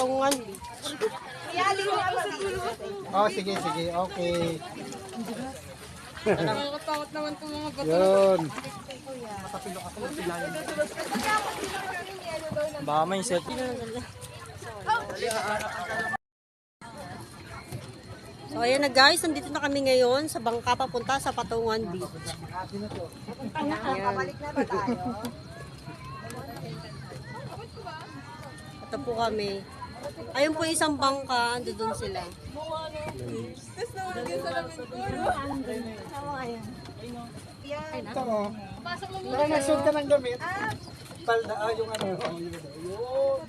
Patungan Beach. Oh, sige, sige. Okay. Nakakatakot naman itong mga bato. Yun. Baka may set. So ayan na guys, nandito na kami ngayon sa bangka papunta sa Patungan Beach. Ayan. Ito po kami. Ayun po isang bangka, ando doon sila. Ito oh. Baka nagsuot ka ng gamit. Palda, yung ano. Yun.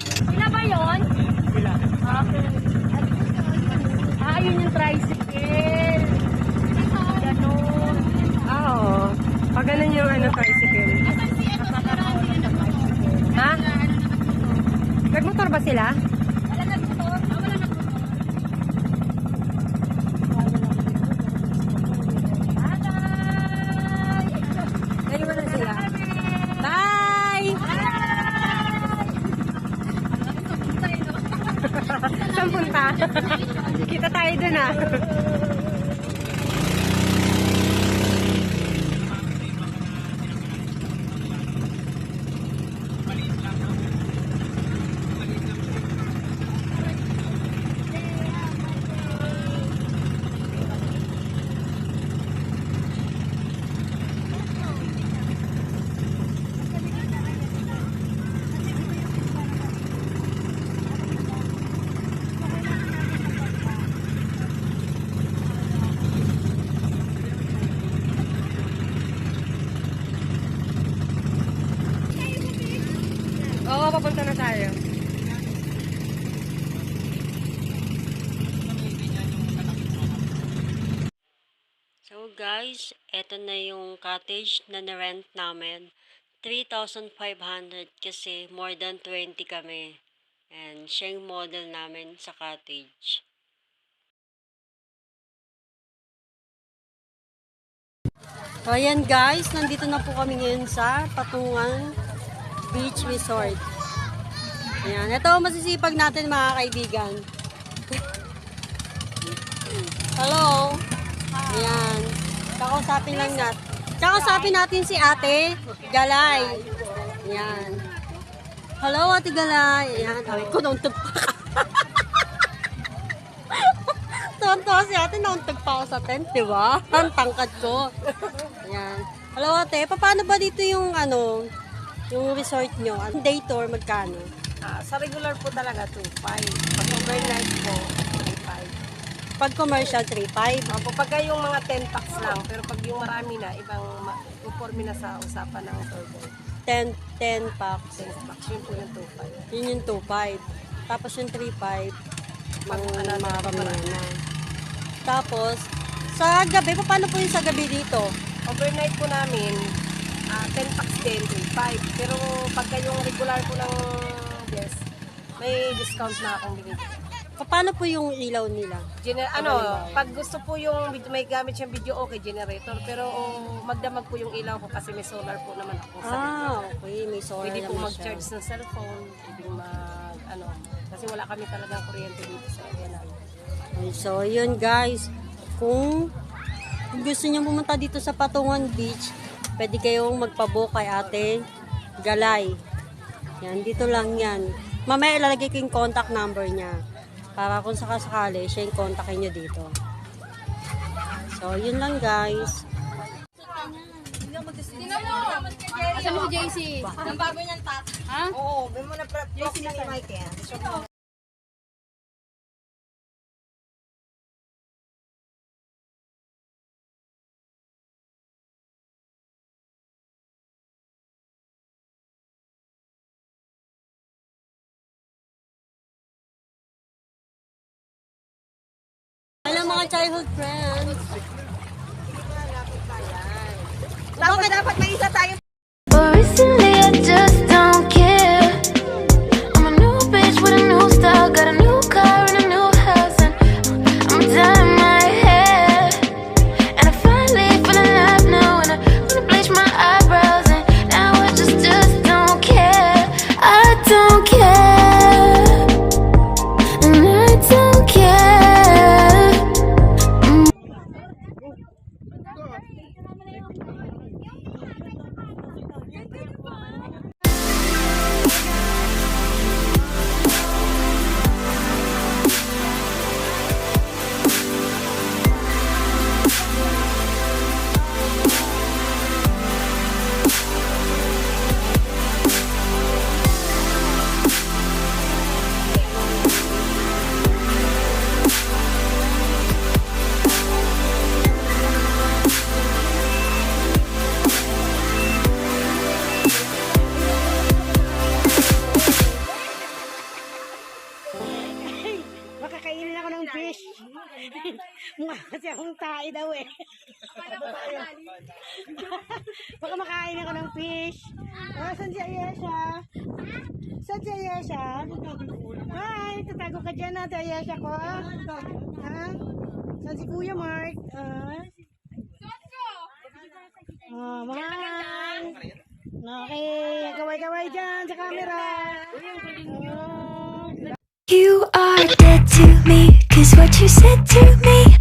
Sila ba yun? Sila. Yun yung tricycle. Ganun. Oo. Pag ganun yung tricycle. Ha? Nagmotor ba sila? Wala nagmotor. Wala nagmotor. Naiwan na sila. Bye! Saan punta? Kita tayo dun ah. Oo, papunta na tayo. So guys, eto na yung cottage na na-rent namin. 3,500 kasi more than 20 kami. And siya yung model namin sa cottage. So ayan guys, nandito na po kami ngayon sa Patungan Beach Resort. Ayan, ito ang masisipag natin mga kaibigan. Hello! Ayan, kakausapin lang natin. Kakausapin natin si Ate Galay. Ayan. Hello Ate Galay. Ayan, sabi ko nauntag pa ka. Tuwan-tuwa si Ate, nauntag pa ako sa tent, di ba? Ang tangkad ko. Ayan. Hello Ate, paano ba dito yung yung resort nyo? Ang day tour, magkano? Sa regular po talaga 2.5. Pag overnight po, 3.5. Pag commercial, 3.5. Opo, pagka yung mga 10 packs lang, pero pag yung marami na, ibang conforme na sa usapan ng tour guide. 10 packs. 10 packs, yun po yung 2.5. Yun yung 2.5. Tapos yung 3.5, marami na. Tapos, sa gabi, paano po yung sa gabi dito? Overnight po namin, 10 packs din, 2.5. Pero pagka yung regular po ng guest, may discount na akong binigay. Paano po yung ilaw nila? Pag gusto po yung may gamit siyang video, okay, generator. Pero magdamag po yung ilaw ko kasi may solar po naman ako sa okay. May solar pwede po naman mag-charge siya. ng cellphone, pwede kasi wala kami talagang kuryente dito sa area namin. Okay, so, yun guys. Kung gusto niyo pumunta dito sa Patungan Beach, pwede kayong magpabook kay Ate Galay. Yan, dito lang yan. Mamaya ilalagay ko yung contact number niya. Para kung sakasakali, siya yung kontakin nyo dito. So, yun lang guys. Asan si JC? Ang bago niyang top. Ha? Oo, may mo na JC na ni Mike yan. Hello mga childhood friends. Dapat may isa tayo. But recently I just don't care. I'm a new bitch with a new style, got a new car and a new house, and I'm dyeing my hair. And I finally feel alive now. kasi akong tae daw eh. Baka makain ako ng fish. Ah, saan si Ayesha? Saan si Ayesha? Ay, tatago ka dyan Ate Ayesha ko. Ha? Saan si Kuya Mark? Oh, mahal. Okay, kaway-kaway dyan sa camera. Oh. You are dead to me, 'cause what you said to me